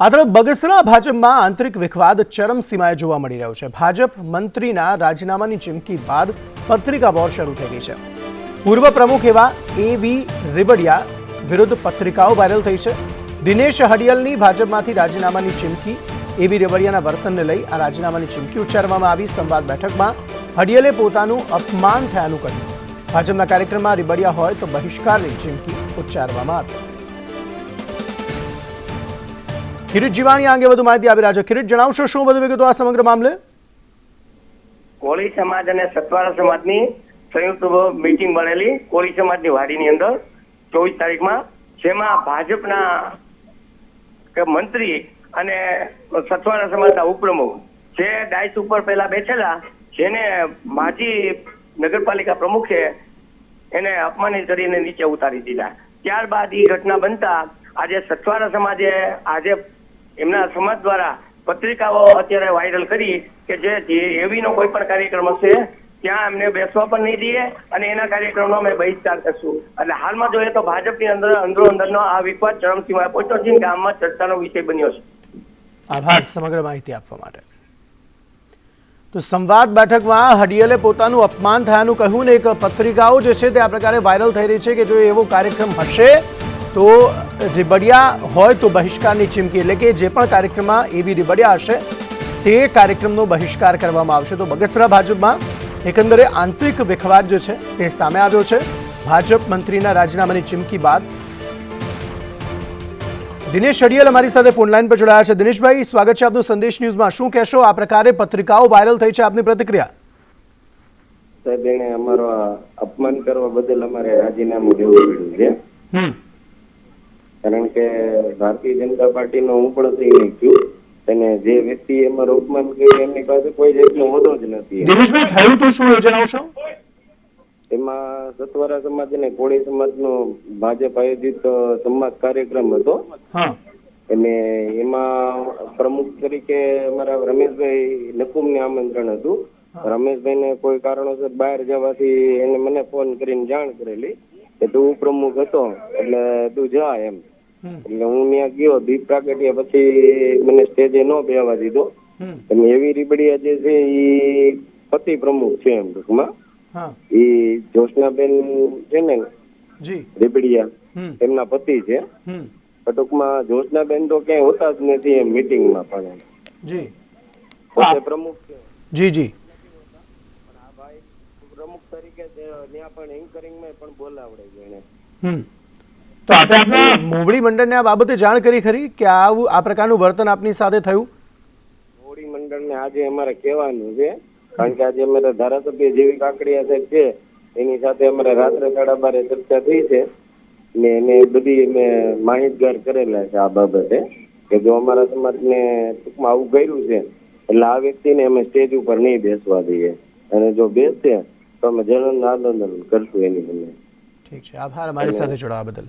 આ તરફ બગસરા ભાજપમાં આંતરિક વિખવાદ ચરમસીમાએ જોવા મળી રહ્યો છે। ભાજપ મંત્રીના રાજીનામાની ચીમકી બાદ પત્રિકા વોર શરૂ થઈ ગઈ છે। પૂર્વ પ્રમુખ એવા એવી રીબડિયા વિરુદ્ધ પત્રિકાઓ વાયરલ થઈ છે। દિનેશ હડિયલની ભાજપમાંથી રાજીનામાની ચીમકી, એવી રીબડિયાના વર્તનને લઈ આ રાજીનામાની ચીમકી ઉચ્ચારવામાં આવી। સંવાદ બેઠકમાં હડિયલે પોતાનું અપમાન થયાનું કહ્યું। ભાજપના કાર્યક્રમમાં રીબડિયા હોય તો બહિષ્કારની ચીમકી ઉચ્ચારવામાં આવી। કિરીટ જીવાણી આંગે વધુ માહિતી આપી રહ્યા છે। કિરીટ, જણાવશો શું વધુ વિગતો આ સમગ્ર મામલે? કોળી સમાજ અને સતવારા સમાજની સંયુક્ત મીટિંગ મળેલી કોળી સમાજની વાડીની અંદર 24 તારીખમાં, જેમાં ભાજપના મંત્રી અને સતવારા સમાજના ઉપપ્રમુખ જે ડાયસ ઉપર પહેલા બેઠેલા, જેને માજી નગરપાલિકા પ્રમુખે એને અપમાનિત કરીને નીચે ઉતારી દીધા। ત્યારબાદ એ ઘટના બનતા આજે સતવારા સમાજે આજે એમના સમાજ દ્વારા પત્રિકાઓ અત્યારે વાયરલ કરી કે જે એવીનો કોઈ પણ કાર્યક્રમ હશે ત્યાં એમને બેસવા પણ નહીં દઈએ અને એના કાર્યક્રમનો અમે બહિષ્કાર કરશું। એટલે હાલમાં જોઈએ તો ભાજપની અંદરનો આ વિવાદ ચરમસીમાએ પહોંચ્યો છે, ગામમાં ચર્ચાનો વિષય બન્યો છે। આભાર સમગ્ર માહિતી આપવા માટે। તો સંવાદ બેઠકમાં હડિયલે પોતાનું અપમાન થયાનું કહ્યું ને એક પત્રિકાઓ જે છે તે આ પ્રકારે વાયરલ થઈ રહી છે કે જો એવો કાર્યક્રમ હશે તો રીબડિયા હોય તો બહિષ્કારની ચીમકી, એટલે કે જે પણ કાર્યક્રમમાં એવી રીબડિયા હશે તે કાર્યક્રમનો બહિષ્કાર કરવામાં આવશે। તો બગસરા ભાજપમાં એકંદરે આંતરિક વિખવાદ જે છે તે સામે આવ્યો છે। ભાજપ મંત્રીના રાજીનામાની ચીમકી બાદ દિનેશ હડિયલ અમારી સાથે ફોનલાઈન પર જોડાયા છે। દિનેશભાઈ, સ્વાગત છે આપનું સંદેશ ન્યૂઝમાં। શું કહેશો? આ પ્રકારે પત્રિકાઓ વાયરલ થઈ છે, આપની પ્રતિક્રિયા? સાહેબ, એને અમારો અપમાન કરવા બદલ અમારે રાજીનામું દેવું પડ્યું છે, કારણ કે ભારતીય જનતા પાર્ટીનો હું પણ થઈ નાખ્યું અને જે વ્યક્તિ અમારું અપમાન કર્યું એમની પાસે કોઈ જાતનો હોદ્દો જ નથી। દિનેશભાઈ, થયું તો શું એ જણાવશો? એમાં સતવારા સમાજ અને કોળી સમાજનો ભાજપ આયોજિત સંવાદ કાર્યક્રમ હતો અને એમાં પ્રમુખ તરીકે અમારા રમેશભાઈ નકુમને આમંત્રણ હતું। રમેશભાઈને કોઈ કારણોસર બહાર જવાથી એને મને ફોન કરીને જાણ કરેલી કે તું પ્રમુખ હતો એટલે તું જા એમ। એટલે હું ત્યાં ગયો, દીપ પ્રાગટ્યા પછી મને સ્ટેજે ન બેસવા દીધો। એવી રીબડિયા જે છે એ પતિ પ્રમુખ છે એમ ટૂંકમાં, એ જોશનાબેન છે ને રીબડિયા એમના પતિ છે। ટૂંકમાં જોશનાબેન તો ક્યાંય હોતા જ નથી એમ મીટિંગમાં, પણ પોતે પ્રમુખ છે। જી જી, આ ભાઈ પ્રમુખ તરીકે ત્યાં પણ એન્કરિંગમાં પણ બોલાવડે છે એને। તો આપણે મોવડી મંડળને આ બાબતે જાણ કરી ખરી કે આ પ્રકારનું વર્તન આપની સાથે થયું? મોવડી મંડળને આજે અમારે કહેવાનું છે, કારણ કે આજે અમારે ધારાસભ્ય જેવી કાકડિયા સાહેબ છે એની સાથે અમારે રાત્રે 12:30 ચર્ચા થઈ છે ને એને બધી અમે માહિતગાર કરેલા છે આ બાબતે કે જો અમારા સમાજને ટૂંકમાં આવું કર્યું છે એટલે આ વ્યક્તિને અમે સ્ટેજ ઉપર નહીં બેસવા દઈએ અને જો બેસશે તો અમે જન આંદોલન કરશું એની બંને। ઠીક છે, આભાર અમારી સાથે જોડાવા બદલ।